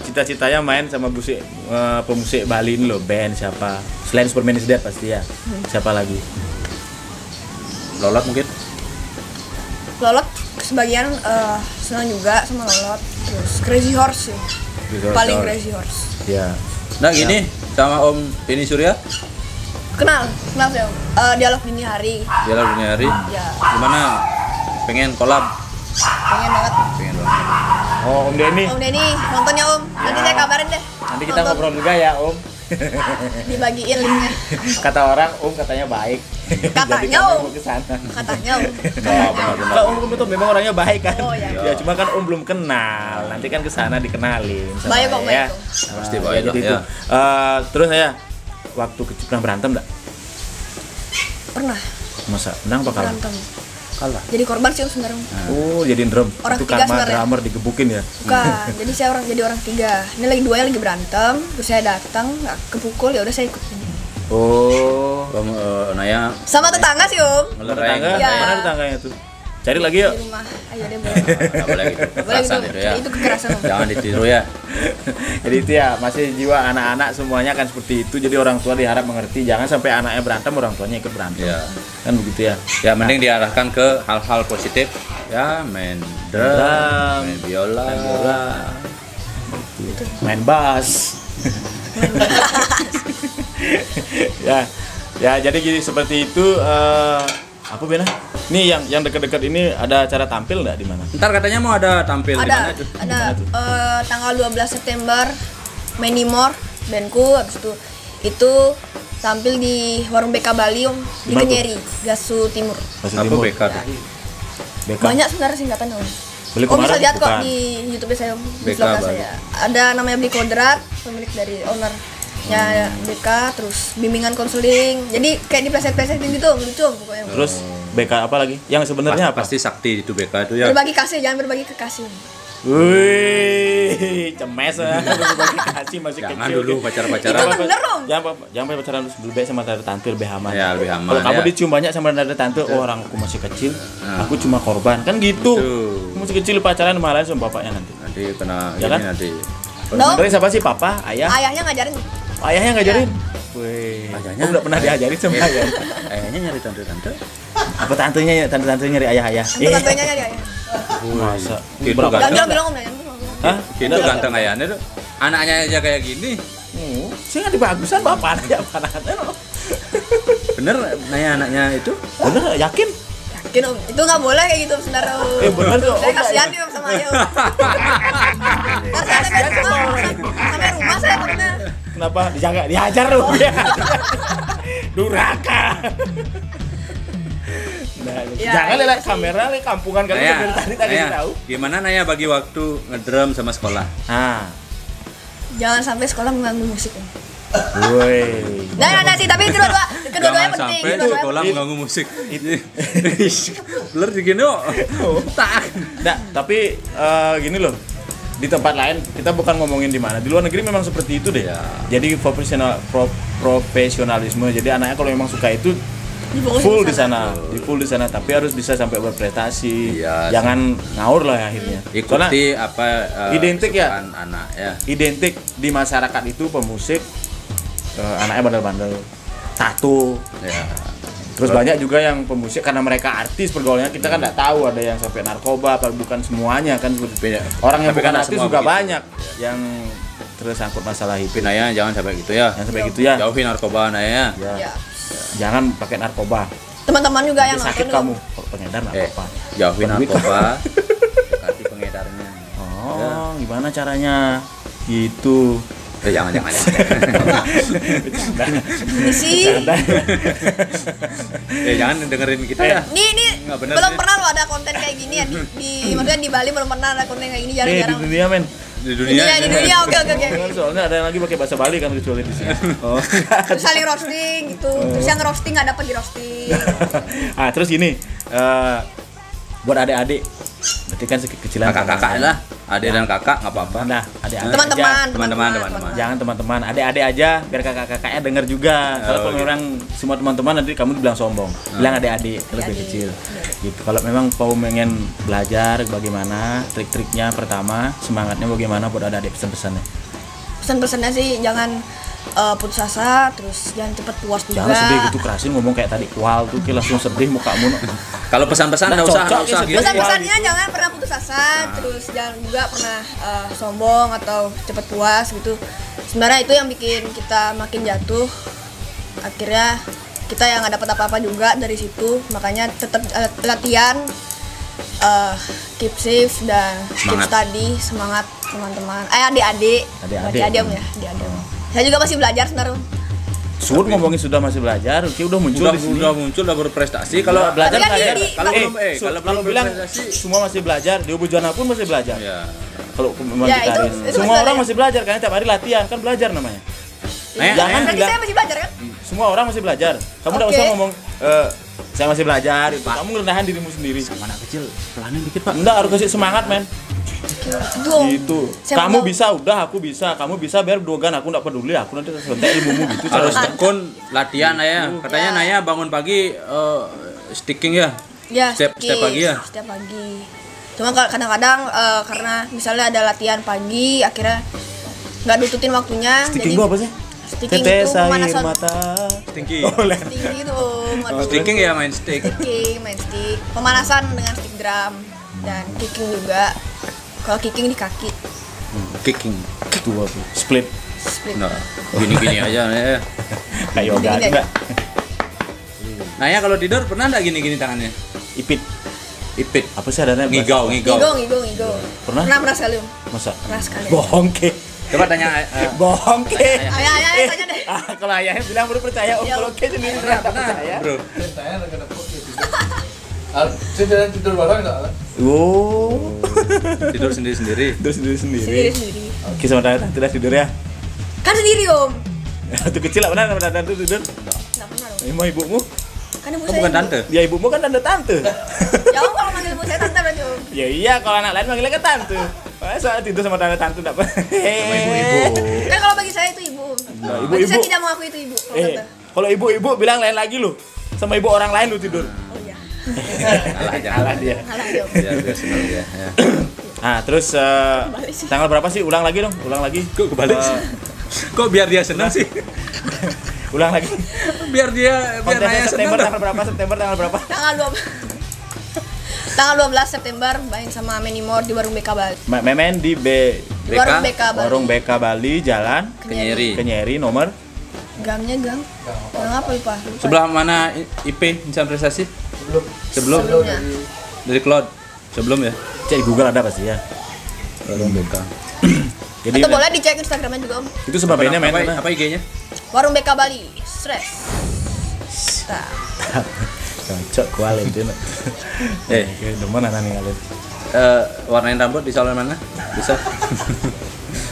A: cita-citanya main sama pemusik Bali ini loh, band siapa? Selain Superman is Dead pasti ya. Siapa lagi?
C: Lolot mungkin.
B: Lolot sebagian senang juga sama Lolot. Terus Crazy Horse sih. Paling Crazy Horse.
A: Ya.
C: Nah gini sama Om Ini Surya,
B: Kenal sih Om. Dialog dini hari.
C: dia lagunya hari.
B: Ya,
C: Gimana? Pengen kolab?
B: pengen banget.
C: Pengen banget.
A: Oh, Om Denny.
B: Om Denny nontonnya Om. Nanti saya kabarin deh.
A: Nanti kita
B: Nonton.
A: ngobrol juga ya, Om.
B: Dibagiin linknya.
A: Kata orang, Om katanya baik.
B: Katanya,
A: Jadi kami
B: Om.
A: mau ke sana.
B: Katanya Om.
C: Oh benar-benar.
A: Lah, Om itu memang orangnya baik kan?
B: Oh, iya.
A: Ya, cuma kan Om belum kenal. Nanti kan ke sana dikenalin sama
B: Baik kok,
A: ya.
B: baik kok.
C: Pasti
A: Ah,
C: baik
A: jadi
C: lah,
A: itu.
C: ya.
A: Terus saya waktu kecil pernah berantem enggak?
B: Pernah
A: Masa menang apa kalah?
B: berantem.
C: Kalah.
B: Jadi korban sih Om sebenarnya.
A: Oh, jadiin drum.
B: Orang
A: Itu
B: ketiga
A: karma
B: sebenarnya.
A: drummer digebukin ya.
B: Bukan. Jadi saya jadi orang tiga. Ini lagi duanya lagi berantem. Terus saya datang nggak kepukul ya udah saya ikut.
A: Oh.
C: Kamu Naya
B: Sama tetangga sih Om.
C: melereng.
A: Tetangga?
B: Iya.
A: Mana tetangganya tuh? Cari lagi yuk.
B: Di rumah. Ayo deh boleh.
C: Nggak boleh gitu.
B: Boleh
C: Kekerasan
B: gitu.
C: itu ya.
B: Itu kekerasan Om.
C: Jangan ditiru ya.
A: Jadi itu ya, masih jiwa anak-anak semuanya kan seperti itu. Jadi orang tua diharap mengerti, jangan sampai anaknya berantem orang tuanya ikut berantem.
C: Ya.
A: Kan begitu ya.
C: Ya mending diarahkan ke hal-hal positif. Ya main drum,
A: Drum,
C: main biola.
A: main bola, main bass. Ya. Ya, jadi gini seperti itu apa Bena? Nih yang dekat-dekat ini ada acara tampil nggak di mana?
C: Ntar katanya mau ada tampil di mana
B: Ada
C: itu?
B: tanggal 12 September Many More bandku habis itu tampil di warung BK Bali Om di
A: Di mana tuh?
B: Kenyeri, Gasu Timur.
A: Masih
C: Apa
A: Timur.
C: BK tuh?
A: BK.
B: Banyak sebenarnya singkatannya Om.
A: Beli
B: Om bisa
A: kemarin
B: lihat kok
A: bukan?
B: di YouTube saya Om, di
C: BK
B: vlog
C: Bali.
B: saya. Ada namanya Beli Kodrat, pemilik dari ownernya BK, terus bimbingan konseling. Jadi kayak di pleset-plesetin gitu, Om, lucu Om, pokoknya. Om.
A: Terus BK apa lagi? Yang sebenarnya apa?
C: Pasti sakti itu BK itu ya.
B: Berbagi kasih, jangan berbagi kekasih. Om.
A: Wih, cemes ya. Berbagi kasih masih
C: Jangan
A: kecil.
C: dulu pacar-pacaran.
B: Itu bener, Om.
A: Jangan pacaran lebih baik sama tante lebih aman.
C: Ya, lebih aman,
A: Kalau kamu
C: ya.
A: dicium banyak sama tante, oh orang aku masih kecil, aku cuma korban. Kan gitu.
C: Tuh.
A: Kamu masih kecil pacaran malahan sama bapaknya nanti.
C: Nanti kena
A: Ya
C: ini
A: kan?
C: nanti.
B: No.
A: Sebenarnya siapa sih? Papa, ayah?
B: Ayahnya ngajarin
A: Ayahnya ngajarin. Wih.
D: Ayahnya
A: Aku nggak pernah diajarin sama ayah.
D: Ayahnya nyari tante-tante.
A: Apa tantenya ya? Tante-tantenya nyari ayah-ayah.
B: Tantenya ya.
A: Masa?
C: Gitu
A: Berapa?
C: kan.
B: Jangan bilang om ya.
A: Hah?
C: Gitu ganteng ayahnya tuh. Anaknya aja kayak gini.
A: Sih nggak dibagusan bapak anaknya apa anaknya?
D: Bener nanya anaknya itu?
A: Bener yakin?
B: Yakin om, itu nggak boleh kayak gitu sebenarnya om.
A: Bener tuh.
B: Saya kasihan nih om sama dia om. Ntar saya sampai rumah saya takutnya.
A: Kenapa? Dijaga, dihajar lu. Duraka. Nah,
B: Ya,
A: jangan
B: itu
A: lihat
B: sih.
A: kamera, lihat kampungan kalian dari tadi
C: Naya,
A: tahu.
C: gimana Naya bagi waktu ngedrum sama sekolah?
A: Ah,
B: Jangan sampai sekolah mengganggu musik om.
A: woi.
B: Nah sih, tapi itu kedua-duanya
C: Jangan
B: penting.
C: sampai
B: Kedua-duanya
C: sekolah
B: penting.
C: mengganggu musik. Bener begini kok. Tak.
A: Nah, tapi gini loh. Di tempat lain kita bukan ngomongin di mana. Di luar negeri memang seperti itu deh.
C: Ya.
A: Jadi profesionalisme. Jadi anaknya kalau memang suka itu
B: Difokusin
A: full
B: ke
A: di full di sana, tapi harus bisa sampai berprestasi.
C: Iya,
A: Jangan ngaur lah akhirnya. Soalnya
C: Ikuti apa
A: identik ya?
C: kesukaan anak ya.
A: identik di masyarakat itu pemusik, anaknya bandel-bandel, tato.
C: Ya.
A: Terus banyak juga yang pemusik karena mereka artis pergaulannya kita kan nggak tahu, ada yang sampai narkoba apa bukan semuanya kan seperti orang yang
C: Tapi
A: bukan
C: kan
A: artis
C: semua
A: juga
C: begitu.
A: banyak yang tersangkut masalah itu.
C: Tapi Naya jangan sampai gitu ya.
A: Yang sampai gitu ya.
C: Jauhi narkoba Naya.
A: Ya.
B: Ya.
A: Jangan pakai narkoba.
B: Teman-teman juga yang
A: Nanti sakit
B: nonton
A: kamu.
B: juga.
A: Kalau pengedar nggak
C: Eh,
A: apa-apa.
C: jauhi
A: Duit.
C: narkoba. Dekati pengedarnya.
A: Oh, gimana caranya? Gitu.
C: Jangan.
B: Misi.
C: Jangan dengerin kita ya.
B: Ini
C: Nggak bener
B: belum
C: sih.
B: pernah lo ada konten kayak gini ya maksudnya di Bali belum pernah ada konten kayak gini
A: Di
B: jarang-jarang.
A: dunia men.
C: Di
B: Di dunia oke.
A: Soalnya ada yang lagi pakai bahasa Bali kan kecuali di sini. Oh.
B: Terus saling roasting gitu. Terus yang roasting nggak dapat di roasting.
A: Ah, terus gini, buat adik-adik, berarti kan kecilan
C: Kakak-kakak lah. Adik dan kakak nggak apa-apa.
A: Nah, adik-adik
B: Teman-teman,
A: aja.
C: Teman-teman.
A: Jangan teman-teman, adik-adik aja biar kakak-kakaknya denger juga. Kalau
C: Oh, gitu.
A: memang semua teman-teman nanti kamu dibilang sombong. Bilang adik-adik lebih
B: Adik-adik.
A: kecil. Gitu. Kalau memang mau pengen belajar bagaimana trik-triknya pertama, semangatnya bagaimana buat adik-adik pesan-pesannya.
B: Pesan-pesannya sih jangan putus asa, terus jangan cepet puas juga.
A: Jangan sedih gitu kerasin ngomong kayak tadi kual tuh kayak langsung sedih mukamu.
C: Kalau pesan-pesan
A: Nah,
C: nggak usah
A: cocok ya,
C: gitu.
B: Pesan-pesannya jangan pernah putus asa, terus jangan juga pernah sombong atau cepet puas gitu. Sebenarnya itu yang bikin kita makin jatuh. Akhirnya kita yang nggak dapat apa-apa juga dari situ. Makanya tetap latihan, keep safe dan keep
C: Semangat.
B: study, semangat teman-teman. Adik-adik,
A: Adik-adik.
B: adik om ya, adik-adik. Saya juga masih belajar sebenarnya. Om.
A: Suut ngomongin sudah masih belajar, oke udah muncul di sini.
C: Udah muncul, udah berprestasi. Kalau
A: Belajar
B: Tapi kan
A: belajar.
B: di-
C: kalau belum
A: Kalau
C: belum
A: bilang
C: berprestasi.
A: semua masih belajar, di Ubujana pun masih belajar.
C: Ya.
A: Kalau memang
B: Ya,
A: gitaris.
B: itu
A: Semua
B: masih
A: orang
B: belajar.
A: masih belajar karena tiap hari latihan kan belajar namanya. Jangan
B: Berarti
A: bilang
B: saya masih belajar kan?
A: semua orang masih belajar. Kamu enggak
B: Oke.
A: usah ngomong saya masih belajar itu. Kamu ngerendahin dirimu sendiri.
D: Anak kecil pelanin dikit pak.
A: Enggak harus kasih semangat, men.
B: Itu Om.
A: Gitu.
B: Saya
A: Kamu
B: mau-
A: bisa, udah aku bisa. Kamu bisa biar dogan aku enggak peduli. Aku nanti sontek ilmumu gitu.
C: Harus
A: caranya.
C: tekun latihan Naya. Katanya
B: Ya.
C: Naya bangun pagi sticking ya.
B: Ya,
C: Setiap pagi ya?
B: Setiap pagi. Cuma kadang-kadang karena misalnya ada latihan pagi, akhirnya nggak nututin waktunya.
A: Sticking gua apa sih?
B: Sticking
A: Tetes
B: itu
A: air
B: pemanasan.
A: mata.
C: Stinky.
B: Sticking itu, aduh.
C: Sticking ya main stick.
B: Sticking, main stick. Pemanasan dengan stick drum dan kicking juga. Kalau kicking di kaki,
C: Kicking.
A: Itu apa? Split.
B: split.
C: Nah, gini-gini aja Naya.
A: Kayak yoga
B: Gini-gini
A: juga.
C: Naya kalau tidur pernah nggak gini-gini tangannya?
A: Ipit.
C: Ipit.
A: Apa sih adanya?
C: Ngigau.
B: Ngigo.
A: Pernah?
B: Pernah sekali Om.
A: Masa?
B: Pernah sekali.
A: Bohong ke.
C: Coba tanya
A: Bohong ke.
B: Ayah, tanya deh.
A: Kalau ayahnya bilang baru percaya, om
B: Ya,
A: kalau ke sendiri
C: pernah,
A: tidak
C: pernah,
A: percaya.
C: bro.
E: Tidur bareng enggak?
A: Oh,
C: Tidur sendiri-sendiri.
A: terus sendiri sendiri.
B: Sendiri-sendiri.
A: Oke sama tante tidak tidur ya.
B: Kan sendiri Om.
A: Waktu kecil lah pernah sama tante tidur.
B: Nggak pernah dong.
A: Mau ibumu?
B: Kan ibu
C: Kamu
B: saya.
C: bukan tante.
A: Ya ibumu kan tante.
B: Ya Om kalau manggil ibu saya tante berarti Om.
A: Ya iya kalau anak lain manggilnya ke tante. Soalnya tidur sama tante enggak apa. Sama
C: ibu-ibu.
B: Kan kalau bagi saya itu ibu.
A: Nah,
B: Berarti saya
A: ibu-ibu.
B: tidak mengakui itu ibu. Kalau tante.
A: Kalau ibu-ibu bilang lain lagi loh. Sama ibu orang lain lu tidur.
B: Oh iya.
C: Kalah aja.
A: Salah dia.
B: Salah dia Om.
C: Ya, dia senang dia. Ya.
A: Nah, terus
B: Kebalik sih.
A: tanggal berapa sih? Ulang lagi dong, ulang lagi.
C: Kok kebalik sih? Kok biar dia senang sih?
A: Ulang lagi.
C: biar Naya
A: Kontennya
C: senang.
A: September tanggal berapa? September tanggal berapa?
B: Tanggal 12 September main sama Menimor di warung BK Bali.
A: Memen di
B: Warung BK Bali.
A: Warung BK Bali, Jalan
C: Kenyeri.
A: Kenyeri, nomor
B: Gang apa lupa.
C: Sebelah mana IP Insan Prestasi? Sebelum
B: Sebelumnya.
C: dari Cloud. Sebelum ya.
A: cek di Google ada pasti ya.
C: Warung BK.
A: Jadi
B: Atau boleh dicek Instagramnya juga Om.
A: itu sebab bandnya men.
C: Apa IG-nya?
B: Warung BK Bali. Stress. Nah,
A: Cocok kualit itu. Demen anak nih kalian.
C: Warnain rambut di salon mana? Bisa.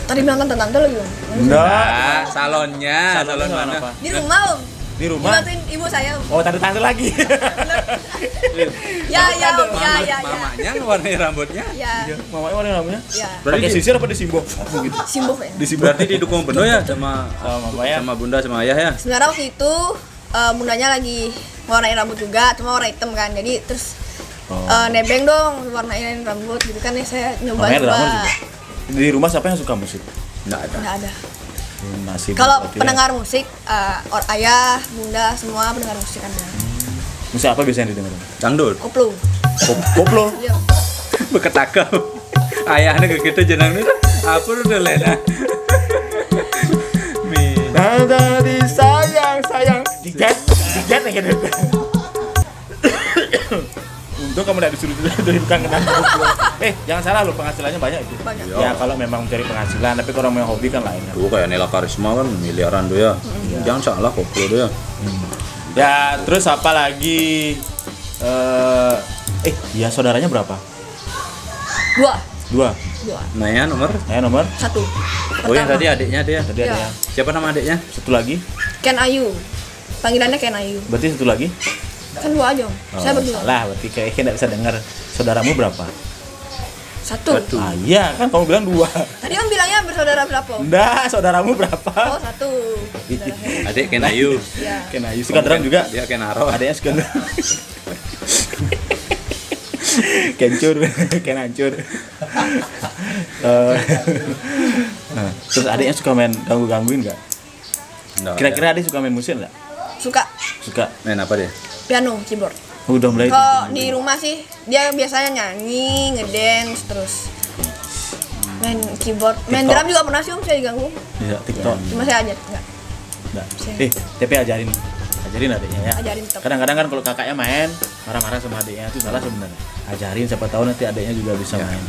B: tadi bilang tante lagi Om.
C: Nah, salonnya, salon mana?
A: apa?
B: Di rumah Om.
A: Di rumah.
B: Dibantuin ibu saya Om.
A: Oh, tante lagi.
B: Ya Om. Ya.
C: Mamanya ngewarnain rambutnya.
B: Ya.
A: Mamanya warna namanya?
B: Ya.
A: Pakai sisir apa disimbo? Gitu.
B: Simboh ya.
A: Disimbo.
C: Berarti didukung penuh ya sama
A: mamanya.
C: sama bunda sama ayah ya?
B: Sebenarnya waktu itu bundanya lagi warnain rambut juga, cuma warna hitam kan. Jadi terus nebeng dong warnain rambut gitu kan ya saya nyoba.
A: Mamanya drummer juga. Di rumah siapa yang suka musik?
C: Enggak ada.
B: Nggak ada.
A: Nasib.
B: Kalau
A: berarti ya.
B: pendengar musik, ayah, bunda semua pendengar musik ada.
A: Musik apa biasanya didengar?
C: Dangdut.
B: Koplo.
A: Koplo.
B: Iya.
C: Beketakau. Ayahnya gitu jenang nih. Apa udah lena.
A: Tadi sayang digat nih gitu. Untung kamu tidak disuruh dari bukan kenal. Jangan salah loh, penghasilannya banyak itu.
B: Banyak.
A: Ya kalau memang mencari penghasilan, tapi kalau yang hobi kan lain.
C: Tuh kayak Nela Karisma kan miliaran tuh ya. Jangan salah koplo tuh ya.
A: Ya terus apa lagi? Ya saudaranya berapa?
B: Dua.
A: Dua.
C: Naya nomor.
A: Nomor
B: Satu.
C: Oh yang
B: Pertama,
C: tadi adiknya dia.
A: tadi ada
B: Ya.
A: yang
C: Siapa nama adiknya?
A: satu lagi.
B: Ken Ayu. Panggilannya Ken Ayu.
A: Berarti satu lagi?
B: Kan dua aja Om. Saya berdua.
A: Salah, berarti kayaknya nggak bisa dengar. Saudaramu berapa?
B: Satu.
A: Ah iya kan kamu bilang dua.
B: Tadi Om bilangnya bersaudara berapa Om?
A: Enggak, saudaramu berapa?
B: Oh satu.
C: Adik Ken Ayu.
B: Ya.
A: Ken Ayu suka drum juga.
C: Dia Ken Aro.
A: Adanya suka drum. Kencur, Ken hancur. Nah, terus adiknya suka main gangguin nggak?
C: Nggak,
A: Kira-kira adik suka main musik nggak?
B: Suka
A: Suka.
C: main apa dia?
B: piano, keyboard.
A: Udah mulai.
B: Kalau di rumah sih dia biasanya nyanyi, ngedance terus main keyboard, main
A: TikTok.
B: drum juga pernah sih Om saya diganggu.
A: Iya, TikTok.
B: Cuma saya aja enggak
A: Nggak.
B: Saya.
A: Tapi ajarin adiknya ya.
B: Ajarin tetap.
A: Kadang-kadang kan kalau kakaknya main marah-marah sama adiknya itu salah sebenarnya. Ajarin siapa tahu nanti adiknya juga bisa main.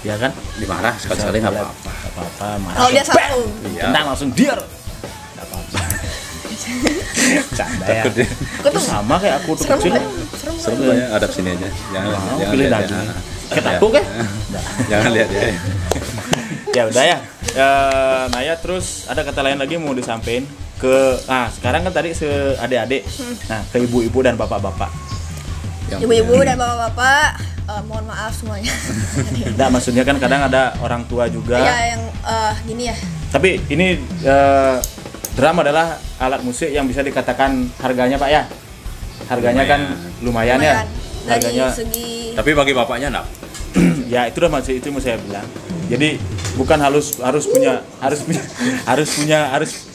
A: Ya kan?
C: Dimarah sekali-sekali nggak apa-apa.
A: Nggak apa-apa. marah.
B: Kalau dia salah Om.
C: Iya.
A: Tendang langsung diar. Nggak apa-apa. Canda ya.
C: Takut dia.
B: Aku tuh
A: Sama kayak aku tuh
B: serem
A: kecil.
B: kan? Serem kan?
C: Serem ya, hadap sini aja. Jangan
A: Mau
C: jangan
A: pilih
C: lihat
A: daging.
C: ya.
A: Kayak aku kan?
C: Jangan lihat ya.
A: Ya udah ya. Naya terus ada kata lain lagi mau disampaikan ke sekarang kan tadi adik-adik. Nah, ke ibu-ibu dan bapak-bapak.
C: Yang
B: Ibu-ibu dan bapak-bapak, mohon maaf semuanya.
A: Enggak, maksudnya kan kadang ada orang tua juga.
B: Ya yang gini ya.
A: Tapi ini drum adalah alat musik yang bisa dikatakan harganya Pak ya. Harganya kan lumayan ya.
B: Dari
A: Harganya
B: segi
C: Tapi bagi bapaknya enggak.
A: ya itu udah maksud itu mau saya bilang. Jadi bukan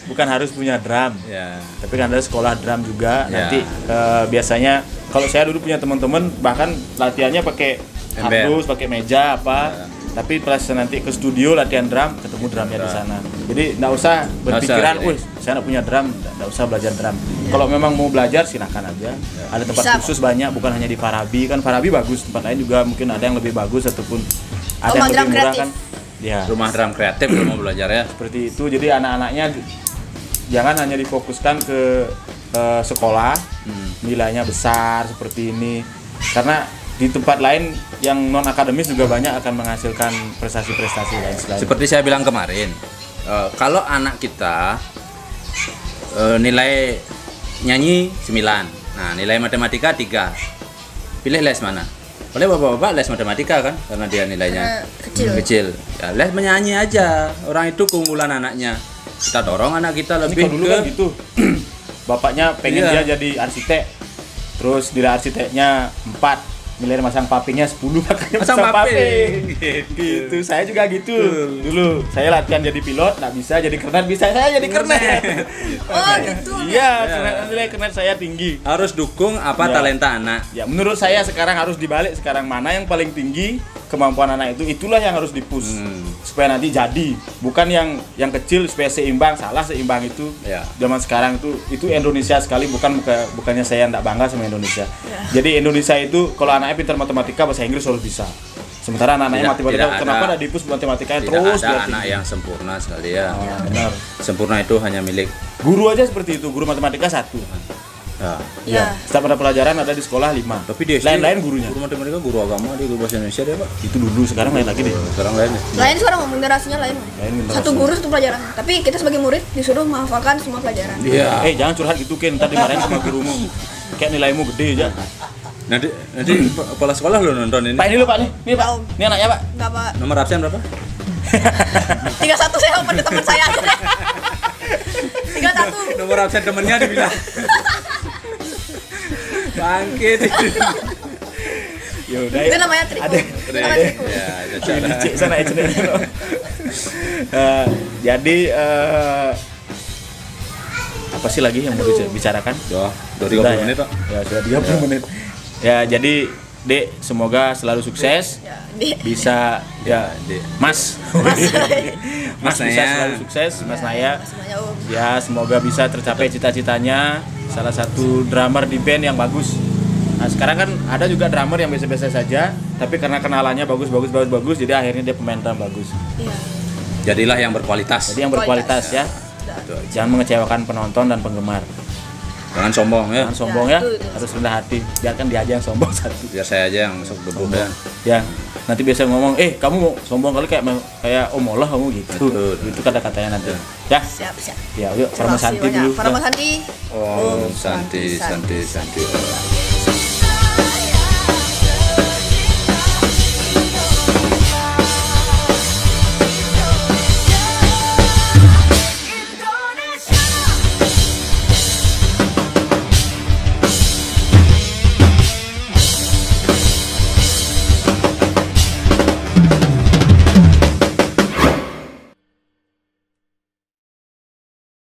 A: bukan harus punya drum.
C: Ya.
A: Tapi kan ada sekolah drum juga.
C: Ya.
A: Nanti biasanya kalau saya dulu punya teman-teman bahkan latihannya pakai
C: Ember.
A: hardus, pakai meja apa.
C: Ya.
A: Tapi pas nanti ke studio latihan drum, ketemu drumnya di sana. Jadi nggak usah berpikiran,
C: gini.
A: wih saya nggak punya drum, nggak usah belajar drum. Kalau memang mau belajar silahkan aja. Ada tempat
B: Bisa.
A: khusus banyak, bukan hanya di Farabi. Kan Farabi bagus, tempat lain juga mungkin ada yang lebih bagus ataupun ada
B: Rumah
A: yang
B: drum
A: lebih murah
B: kreatif.
A: kan. Ya.
C: Rumah drum kreatif kalau mau belajar ya.
A: Seperti itu. Jadi anak-anaknya jangan hanya difokuskan ke sekolah, nilainya besar seperti ini. Karena di tempat lain yang non akademis juga banyak akan menghasilkan prestasi-prestasi lain selain.
C: Seperti saya bilang kemarin, kalau anak kita nilai nyanyi 9, nah nilai matematika 3, pilih les mana? Oleh bapak-bapak les matematika kan, karena dia nilainya kecil. Ya, les menyanyi aja, orang itu keunggulan anaknya. Kita dorong anak kita
A: Ini
C: lebih
A: kalau dulu
C: ke
A: kan gitu. Bapaknya pengen
C: Iya.
A: dia jadi arsitek. Terus nilai arsiteknya 4, milih masang papingnya 10 makanya
C: Masang
A: masang paping.
C: paping.
A: Gitu. Saya juga gitu. Dulu saya latihan jadi pilot, nggak bisa jadi kernet, bisa saya jadi kernet.
B: Oh gitu.
A: Iya, nilai kernet saya tinggi.
C: Harus dukung apa
A: Ya.
C: talenta anak.
A: Ya, menurut saya sekarang harus dibalik, sekarang mana yang paling tinggi kemampuan anak itu, itulah yang harus dipush supaya nanti jadi, bukan yang kecil supaya seimbang. Salah seimbang itu.
C: Ya.
A: Zaman sekarang itu Indonesia sekali, bukannya saya enggak bangga sama Indonesia. Jadi Indonesia itu kalau anaknya pintar matematika, bahasa Inggris harus bisa. Sementara anak-anaknya
C: Tidak-
A: matematika,
C: tidak
A: kenapa
C: ada-
A: enggak dipush matematikanya
C: Tidak
A: terus
C: ada
A: biar
C: anak
A: tinggi?
C: yang sempurna sekali ya.
A: Benar.
C: Sempurna itu hanya milik.
A: Guru aja seperti itu, guru matematika 1.
C: Ya.
B: Ya.
A: Setiap ada pelajaran ada di sekolah 5.
C: Tapi dia
A: lain-lain gurunya.
C: Guru matematika, guru agama, dia guru bahasa Indonesia dia, Pak.
A: Itu dulu, sekarang lain lagi deh.
C: Sekarang lain ya.
B: Lain sekarang generasinya lain.
A: Lain generasi.
B: Satu guru satu pelajaran. Tapi kita sebagai murid disuruh menghafalkan semua pelajaran.
C: Iya.
A: Jangan curhat gitu Ken, ntar dimarahin sama gurumu. Kayak nilaimu gede aja.
C: Nanti kepala sekolah lo nonton ini.
A: Pak ini lu Pak nih. Nih Pak.
B: Om.
A: Ini anaknya Pak.
B: Enggak Pak.
C: Nomor absen berapa?
B: 31 saya open ke teman saya aja deh. 31.
C: Nomor absen temennya dibilang. Bangkit.
A: Ya udah.
B: Itu namanya trik.
A: Ada.
B: Itu namanya trik.
C: Ya, itu
A: Cik,
C: cara.
A: cik, sana aja nih. Jadi apa sih lagi yang mau dibicarakan?
C: Udah
A: Sudah
C: 30
A: ya?
C: menit, Pak.
A: Ya, sudah 30 menit. Ya, jadi Dek, semoga selalu sukses.
B: Ya, di
A: Bisa ya,
C: Dek.
A: Mas. Mas bisa
C: Naya.
A: selalu sukses, Mas Naya.
B: semuanya Om.
A: Ya, semoga bisa tercapai cita-citanya. Salah satu drummer di band yang bagus. Nah, sekarang kan ada juga drummer yang biasa-biasa saja, tapi karena kenalannya bagus, jadi akhirnya dia pemain drum bagus.
B: Iya.
C: Jadilah yang berkualitas.
A: Jadi yang berkualitas ya.
C: Itu aja.
A: Jangan mengecewakan penonton dan penggemar.
C: Jangan sombong ya.
A: Jangan sombong
B: Ya,
A: ya,
B: itu.
A: harus rendah hati. Biarkan dia aja yang sombong satu.
C: Biar saya aja yang sok bebuh ya.
A: Ya, nanti biasa ngomong, kamu mau sombong kali kayak Om Allah kamu gitu.
C: Betul.
A: Itu kata-katanya nanti. Ya,
B: Siap, siap.
A: ya, yuk, Parma Santi dulu.
B: Parma Santi.
C: Om Santi Santi Santi.